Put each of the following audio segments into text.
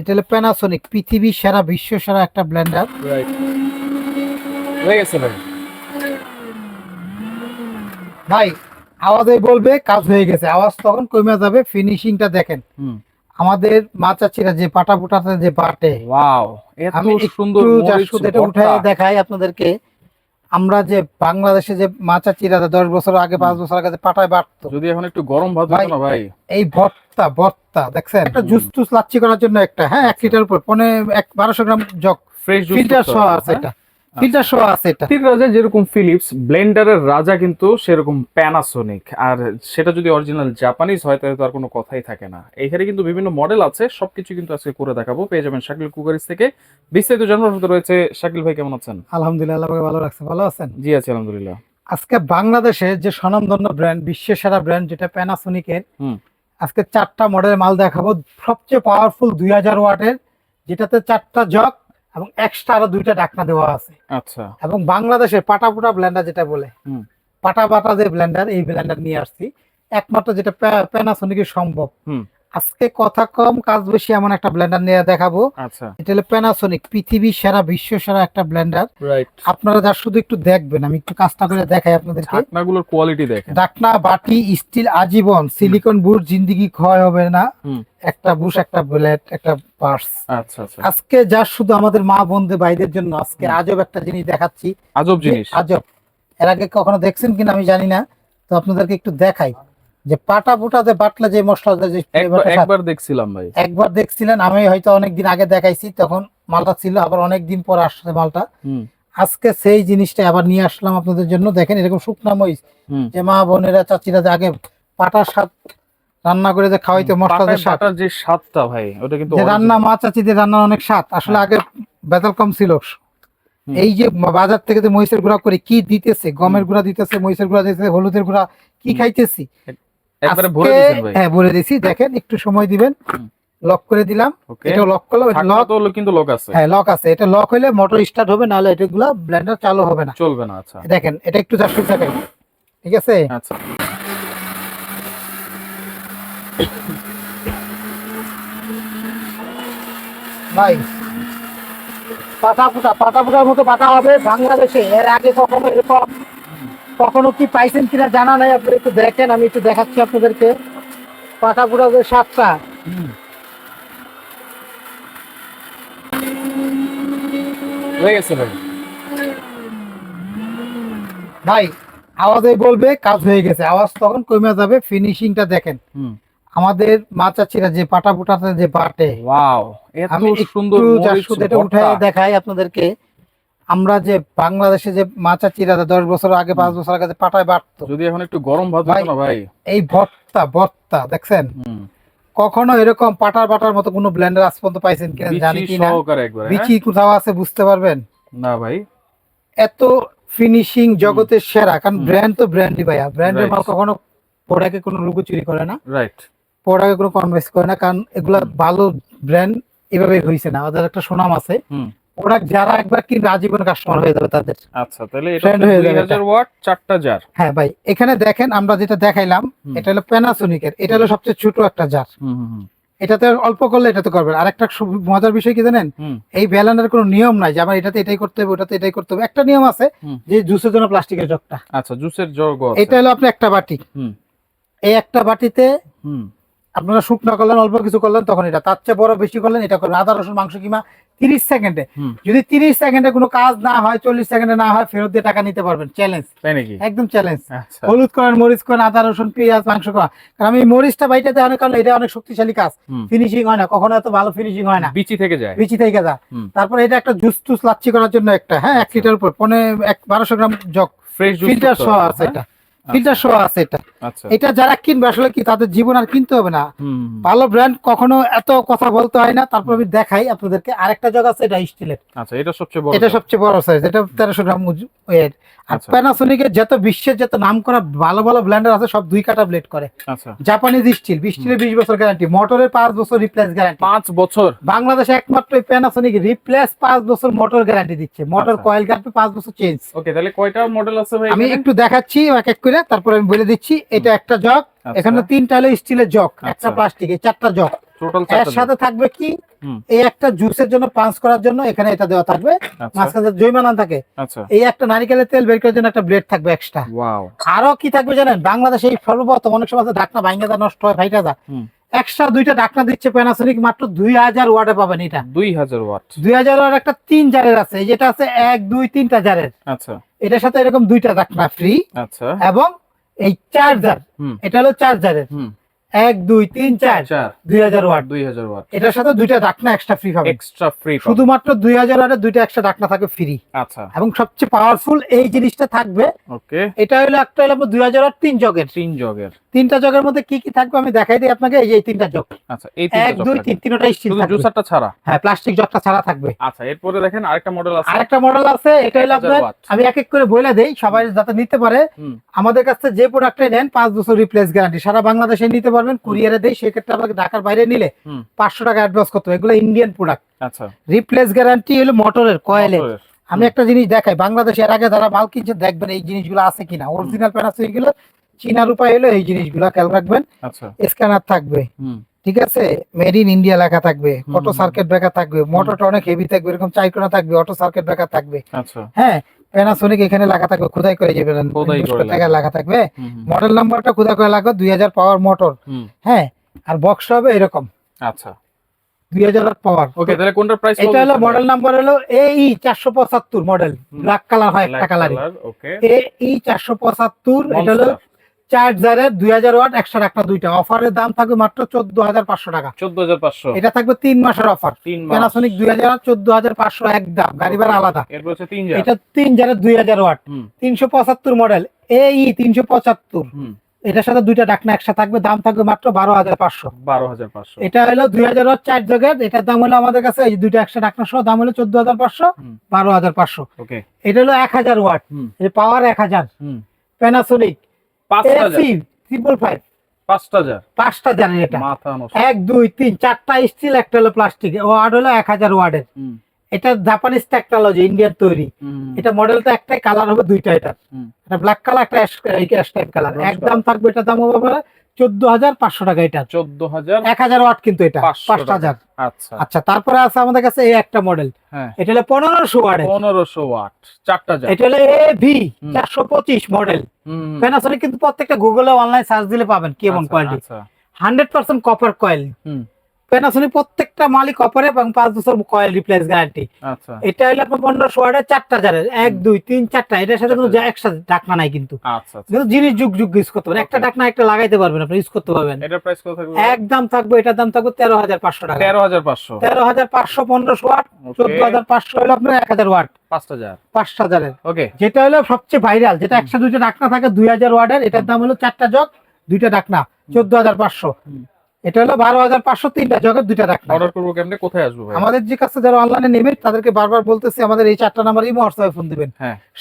এটা হলো প্যানাসোনিক, পৃথিবীর সেরা, বিশ্ব সেরা একটা ব্লেন্ডার। রাইট, হয়ে গেছে ভাই। ভাই আওয়াজে বলবে কাজ হয়ে গেছে, আওয়াজ তখন কমে যাবে। ফিনিশিংটা দেখেন, আমাদের মা চাচিরা যে পাটা পুটাতে যে বাটে, ওয়াও, এত আমি সুন্দর একটু মরিচ এটা উঠে ভর্তা। দেখাই আপনাদেরকে। আমরা যে বাংলাদেশে যে মা চাচিরা 10 বছর আগে 5 বছর আগে যে পাটায় বাটতো, যদি এখন একটু গরম ভাত ভাই, হতো না ভাই। এই ভর্তা ভর্তা দেখছেন, একটা জুস টুস লাচ্ছি করার জন্য একটা, হ্যাঁ, 1 লিটার উপর 1200 গ্রাম জগ, ফ্রেশ জুস ফিল্টার সহ আছে এটা, ফিল্টার সহ আছে এটা। ঠিক রাজা যেরকম ফিলিপস ব্লেন্ডারের রাজা, কিন্তু সেরকম প্যানাসোনিক। আর সেটা যদি অরিজিনাল জাপানিজ হয় তাহলে তো আর কোনো কথাই থাকে না। এইখানে কিন্তু বিভিন্ন মডেল আছে, সবকিছু কিন্তু আজকে করে দেখাবো। পেয়ে যাবেন শাকিল কুকারিজ থেকে। বিস্তারিত জানার মতো রয়েছে। শাকিল ভাই কেমন আছেন? আলহামদুলিল্লাহ, আল্লাহ পাক ভালো রাখছে। ভালো আছেন? জি আছি আলহামদুলিল্লাহ। আজকে বাংলাদেশের যে স্বনামধন্য ব্র্যান্ড, বিশ্বের সেরা ব্র্যান্ড যেটা প্যানাসোনিকের, আজকে 4টা মডেলের মাল দেখাবো। সবচেয়ে পাওয়ারফুল 2000 ওয়াটের, যেটাতে 4টা জগ এবং এক্সট্রা আরো 2টা ঢাকনা দেওয়া আছে। আচ্ছা, এবং বাংলাদেশের পাটাপুটা ব্লেন্ডার যেটা বলে, পাটা বাটা যে ব্লেন্ডার, এই ব্লেন্ডার নিয়ে আসছি একমাত্র, যেটা প্যানাসোনিকের সম্ভব। আজকে কথা কম কাজ বেশি এমন একটা ব্লেন্ডার নিয়ে দেখাবো। আচ্ছা, এটা হলো প্যানাসোনিক, পৃথিবীর সেরা, বিশ্ব সেরা একটা ব্লেন্ডার। রাইট। আপনারা যা শুধু একটু দেখবেন, আমি একটু কাজটা করে দেখাই আপনাদেরকে। ঢাকনাগুলোর কোয়ালিটি দেখেন। ঢাকনা, বাটি, স্টিল আজীবন, সিলিকন বুশ, জিন্দিগি ক্ষয় হবে না। একটা বুশ, একটা ব্লেড, একটা পার্স। আচ্ছা আচ্ছা, আজকে যা শুধু আমাদের মা বোনদের ভাইদের জন্য আজকে আজব একটা জিনিস দেখাচ্ছি। আজব জিনিস। আজব, এর আগে কখনো দেখছেন কিনা আমি জানি না, তো আপনাদেরকে একটু দেখাই যে পাটা পুটাতে বাটলে যে মশলা, যে একবার দেখছিলাম ভাই। একবার দেখছিলেন, আমি হয়তো অনেকদিন আগে দেখাইছি, তখন মালটা ছিল, আবার অনেকদিন পর আসছে মালটা। আজকে সেই জিনিসটা আবার নিয়ে আসলাম আপনাদের জন্য। দেখেন এরকম শুকনা মরিচ, যে মা বোনেরা চাচিরা যে আগে পাটার স্বাদ রান্না করে যে খাওয়াইতে, মশলাদের স্বাদ, যে স্বাদটা ভাই, ওটা কিন্তু রান্না, মা চাচিদের রান্নার অনেক স্বাদ। আসলে আগে বেতাল কম ছিল। এই যে বাজার থেকে যে মরিচের গুঁড়া করে কি দিতেছে, গমের গুঁড়া দিতেছে, মরিচের গুঁড়া দিতেছে, হলুদের গুঁড়া, কি খাইতেছি একবারে ভরে দিয়েছেন ভাই। হ্যাঁ, ভরে দিছি। দেখেন একটু সময় দিবেন, লক করে দিলাম। এটা লক করলাম, লক তো কিন্তু লক আছে। হ্যাঁ, লক আছে। এটা লক হইলে মোটর স্টার্ট হবে, নাহলে এটাগুলা ব্লেন্ডার চালু হবে না, চলবে না। আচ্ছা, দেখেন এটা একটু জাস্ট দেখাই, ঠিক আছে? আচ্ছা, ভাই পাটা ফুটার মতো পাটা হবে বাংলাদেশে। এর আগে কখনো এরকম কখনো কি পাইছেন কিনা জানা নাই। আপনি একটু দেখেন, আমি একটু দেখাচ্ছি আপনাদেরকে। পাটা ফুটা যে স্বাদটা, হয়ে গেছে ভাই। ভাই আওয়াজে বলবে কাজ হয়ে গেছে, আওয়াজ তখন কমে যাবে। ফিনিশিংটা দেখেন, আমাদের মা চাচিরা যে পাটা পুটাতে যে বাটে, ওয়াও, এত আমি সুন্দর মরিচ এটা উঠে ভর্তা। দেখাই আপনাদেরকে। আমরা যে বাংলাদেশে যে মা চাচিরা 10 বছর আগে 5 বছর আগে যে পাটায় বাটতো, যদি এখন একটু গরম ভাত হতো না ভাই। এই ভর্তা ভর্তা দেখছেন, কখনো এরকম পাটার বাটার মতো কোনো ব্লেন্ডার আজ পর্যন্ত পাইছেন কিনা জানি কি না। বিচি কোথাও আছে বুঝতে পারবেন না ভাই। এত ফিনিশিং জগতের সেরা, কারণ ব্র্যান্ড তো ব্র্যান্ডই ভাইয়া। ব্র্যান্ডের মাল কখনো প্রোডাক্টে কোনো লুকোচুরি করে না, রাইট। প্রোডাক্টে কোনো কনভার্স করে না, কারণ এগুলা ভালো ব্র্যান্ড এভাবে হইছে না, ওদের একটা সুনাম আছে। প্রোডাক্ট যারা একবার কিনবে আজীবন কাস্টমার হয়ে যাবে তাদের। আচ্ছা, তাহলে এটা 2000 ওয়াট 4টা জার। হ্যাঁ ভাই, এখানে দেখেন আমরা যেটা দেখাইলাম, এটা হলো প্যানাসোনিকের। এটা হলো সবচেয়ে ছোট একটা জার। এটাতে অল্প করলে এটাতে করবেন। আর একটা মজার বিষয় কি জানেন, এই ব্যালেন্ডার কোনো নিয়ম নাই যে আমার এটাতে এটাই করতে হবে, ওটাতে এটাই করতে হবে। একটা নিয়ম আছে, যে জুসের জন্য প্লাস্টিকের জগটা। আচ্ছা, জুসের জগ। এটা হলো আপনি একটা বাটি, এই একটা বাটিতে আপনারা শুকনো করলেন, অল্প কিছু করলেন, তখন এটা। তার চেয়ে বড় বেশি করলেন, এটা করবেন। আদা রসুন মাংস কিমা 30 সেকেন্ডে। যদি 30 সেকেন্ডে কোনো কাজ না হয়, 40 সেকেন্ডে না হয়, ফেরত দিয়ে টাকা নিতে পারবেন। চ্যালেঞ্জ, তাই নাকি? একদম চ্যালেঞ্জ। আচ্ছা, হলুদ করেন, মরিচ করেন, আদা রসুন পেঁয়াজ মাংস করা, কারণ আমি মরিচটা বাইটা দেওয়ার কারণে এটা অনেক শক্তিশালী কাজ। ফিনিশিং হয় না কখনো, এত ভালো ফিনিশিং হয় না, বিচি থেকে যায়, বিচি থেকে যায়। তারপরে এটা একটা জুস টুস লাচ্ছি করার জন্য একটা, হ্যাঁ, 1 লিটার উপর 1200 গ্রাম জগ, ফ্রেশ জুস ফিল্টার সহ আছে এটা, ফিল্টার সহ আছে এটা। এটা যারা কিনবে আসলে কি তাদের জীবন আর কিনতে হবে না। ভালো ব্র্যান্ড কখনো এত কথা বলতে হয় না। তারপর আমি দেখাই আপনাদেরকে আরেকটা জগ আছে, এটা স্টিলের। আচ্ছা, এটা সবচেয়ে বড়, এটা সবচেয়ে বড় সাইজ, এটা 1300 গ্রাম ওয়েট। আর প্যানাসোনিকের যত বিশ্বের যত নামকরা ভালো ভালো ব্লেন্ডার আছে সব 2 কাটা ব্লেড করে। আচ্ছা, জাপানিজ স্টিল, স্টিলের 20 বছর গ্যারান্টি, মোটরের 5 বছর রিপ্লেস গ্যারান্টি। 5 বছর বাংলাদেশে একমাত্র প্যানাসোনিক রিপ্লেস 5 বছর মোটর গ্যারান্টি দিচ্ছে। মোটর কয়েল গ্যারান্টি 5 বছর চেঞ্জ। ওকে, তাহলে কয়টা মডেল আছে ভাই? আমি একটু দেখাচ্ছি এক এক করে, তারপর আমি বলে দিচ্ছি। এটা একটা জগ, এখানে 3টা হলো স্টিলের জগ, একটা প্লাস্টিকের, 4টা জগ। টোটাল এর সাথে থাকবে কি এই একটা জুসের জন্য পাঞ্চ করার জন্য এখানে এটা দেওয়া থাকবে, মাঝখানে জৈমানান থাকে। আচ্ছা, এই একটা নারিকেলের তেল বের করার জন্য একটা ব্লেড থাকবে এক্সট্রা। ওয়াও। আরো কি থাকবে জানেন, বাংলাদেশে এই সর্বপ্রথম, অনেক সময় আছে ঢাকনা ভাঙা যায়, নষ্ট হয়, ফাইটা যায়, এক্সট্রা দুইটা ঢাকনা দিচ্ছে প্যানাসোনিক, মাত্র 2000 ওয়াটে পাবেন। এটা 2000 ওয়াট, 2000 ওয়াট একটা 3 জারের আছে, এই যেটা আছে 1 2 3টা জারের। আচ্ছা, এটার সাথে এরকম দুইটা ঢাকনা ফ্রি, আচ্ছা, এবং এই চার্জার, এটা হলো চার্জারের 1 2 3 4 2000 ওয়াট, 2000 ওয়াট, এটার সাথে দুইটা ঢাকনা এক্সট্রা ফ্রি পাবেন, এক্সট্রা ফ্রি, শুধুমাত্র 2000 ওয়াটের দুইটা এক্সট্রা ঢাকনা থাকবে ফ্রি। আচ্ছা, এবং সবচেয়ে পাওয়ারফুল এই জিনিসটা থাকবে, ওকে, এটা হলো একটা হলো 2000 ওয়াট 3 জগের, 3 জগের। 3টা জগের মধ্যে কি কি থাকবে আমি দেখাই দিই আপনাকে। এই যে 3টা জগ, আচ্ছা, এই 1 2 3 তিনটা স্টিল শুধু থাকবে, জুসারটা ছাড়া। হ্যাঁ, প্লাস্টিক জগটা ছাড়া থাকবে। আচ্ছা, এরপরে দেখেন আরেকটা মডেল আছে, আরেকটা মডেল আছে, এটা হলো 1000 আপনার, ওয়াট। আমি এক এক করে বলে দেই সবাই যাতে নিতে পারে। আমাদের কাছে যে প্রোডাক্টটাই নেন 5 বছর রিপ্লেস গ্যারান্টি, সারা বাংলাদেশে নিতে পারবেন, কুরিয়ারে দেই। সেক্ষেত্রে আপনাকে ঢাকার বাইরে নিলে 500 টাকা অ্যাডভান্স করতে হবে। এগুলো ইন্ডিয়ান প্রোডাক্ট। আচ্ছা, রিপ্লেস গ্যারান্টি হলো মোটরের কয়েলের। আমি একটা জিনিস দেখাই, বাংলাদেশে এর আগে যারা মাল কিনছে দেখবেন এই জিনিসগুলো আছে কিনা। অরিজিনাল প্যানাসোনিক গুলো চীনার উপায় হলো এই জিনিসগুলো খেয়াল রাখবেন। আচ্ছা, স্ক্যানার থাকবে, ঠিক আছে, মেড ইন ইন্ডিয়া লেখা থাকবে, অটো সার্কিট ব্রেকার থাকবে, মোটরটা অনেক হেভি থাকবে, এরকম চাইকোনা থাকবে, অটো সার্কিট ব্রেকার থাকবে। আচ্ছা, হ্যাঁ, প্যানাসোনিক এখানে লেখা থাকবে, খোদাই করে যাবেন, লেখা থাকবে, মডেল নাম্বারটা খোদাই করে লাগবে, 2000 পাওয়ার মোটর। হ্যাঁ, আর বক্স হবে এরকম। আচ্ছা, 2000 পাওয়ার। ওকে, তাহলে কোনটার প্রাইস? এটা হলো মডেল নাম্বার হলো এই 475 মডেল, ব্ল্যাক কালার হয় একটা কালারই। ওকে, এই 475, এটা হলো চার্জারের 2000 ওয়াট, এক্সট্রা রাখা দুইটা। অফারের দাম থাকবে মাত্র 14500 টাকা। 14500, এটা থাকবে 3 মাসের অফার। প্যানাসোনিক 2000 14500 একদম, গাড়ি ভাড়া আলাদা। এরপর হচ্ছে 3000, এটা 3000 2000 ওয়াট, 375 মডেল, এই 375। এটার সাথে দুইটা ঢাকনা একসাথে থাকবে, দাম থাকবে মাত্র 12500। 12500। এটা হলো 2000 ওয়াট 4 জগের, এটার দাম হলো আমাদের কাছে এই দুইটা একসাথে ঢাকনা সহ দাম হলো 14500, 12500। ওকে, এটা হলো 1000 ওয়াট, এই পাওয়ার 1000, প্যানাসোনিক 5000, 555, 5000, 5000 এটা। মাথা নষ্ট। 1 2 3 4টা স্টিল, একটা হলো প্লাস্টিক। ওয়াট হলো 1000 ওয়াটের। এটা জাপানিজ টেকনোলজি, ইন্ডিয়ান তৈরি। এটা মডেলটা একটাই, কালার হবে দুইটা। এটা ব্ল্যাক কালার, একটা অ্যাশ টাইপ কালার। একদম থাকবে, এটা দাম হবে 14500 টাকা। এটা 14000, 1000 ওয়াট কিন্তু এটা 5000। আচ্ছা, আচ্ছা, তারপরে আছে আমাদের কাছে এই একটা মডেল, এটা হলো 1500 ওয়াট, 1500 ওয়াট, 4টা জার। এটা হলো এভি 425 মডেল। প্যানাসোনিক কিন্তু প্রত্যেকটা গুগলে অনলাইন সার্চ দিলে পাবেন কেমন কোয়ালিটি। 100% copper coil. প্যানাসোনিক প্রত্যেকটা মালই কপারে, এবং 5 বছর কয়েল রিপ্লেস গ্যারান্টি। আচ্ছা, এটা হলো আপনার 1500 ওয়াটের 4টা জারের, 1 2 3 4টা। এটার সাথে কোনো একসাথে ঢাকনা নাই কিন্তু। আচ্ছা, কিন্তু জিনিস যুগ যুগ ইউজ করতে পারবেন, একটা ঢাকনা একটা লাগাইতে পারবেন, আপনি ইউজ করতে পারবেন। এটার প্রাইস কত থাকবে? একদম থাকবে, এটার দাম থাকবে 13500 টাকা। 13500, 13500, 1500 ওয়াট, 14500 হলো আপনার 1000 ওয়াট, 5000, 5000 এর। ওকে, যেটা হলো সবচেয়ে ভাইরাল, যেটা একসাথে দুইটা ঢাকনা থাকে 2000 ওয়াটের, এটার দাম হলো 4টা জগ, দুইটা ঢাকনা, 14500। এটা হলো 12500, 3টা জগের, দুইটা ঢাকনা। অর্ডার করব কেমনে, কোথায় আসবো ভাই? আমাদের যে কাছে যারা অনলাইনে নেবেন তাদেরকে বারবার বলতেছি, আমাদের এই 4টা নাম্বার ইমো হোয়াটসঅ্যাপে ফোন দিবেন।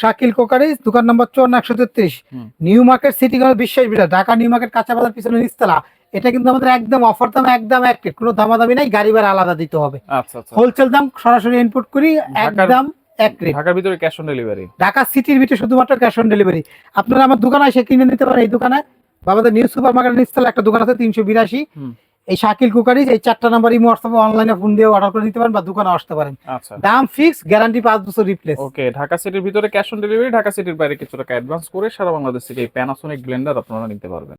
শাকিল কোকারিজ, দোকান number 54 new market, city corner, বিশ্বাস বিড়া, ঢাকা নিউ মার্কেট, কাঁচা বাজার পিছনে নিচতলা। এটা কিন্তু আমাদের একদম অফার দাম, একদম এক রেট, কোনো দামাদামি নাই, গাড়ি ভাড়া আলাদা দিতে হবে। আচ্ছা, হোলসেল দাম সরাসরি ইনপুট করি, একদম এক রেট। ঢাকার ভিতরে ক্যাশ অন ডেলিভারি, ঢাকা সিটির ভিতরে শুধুমাত্র ক্যাশ অন ডেলিভারি। আপনারা আমার দোকানে এসে কিনে নিতে পারেন। এই দোকানে বাবাদের নিউ সুপার মার্কেটের নিচতলা একটা দোকান আছে, 382। এই শাকিল কুকারিজ, এই 4টা নাম্বার ইমো হোয়াটসঅ্যাপে অনলাইনে ফোন দিয়ে অর্ডার করে নিতে পারেন, বা দোকানে আসতে পারেন। আচ্ছা, দাম ফিক্স, গ্যারান্টি 5 বছর রিপ্লেস। ওকে, ঢাকা সিটির ভিতরে ক্যাশ অন ডেলিভারি, ঢাকা সিটির বাইরে কিছু টাকা অ্যাডভান্স করে সারা বাংলাদেশ থেকে এই প্যানাসোনিক ব্লেন্ডার আপনারা নিতে পারবেন।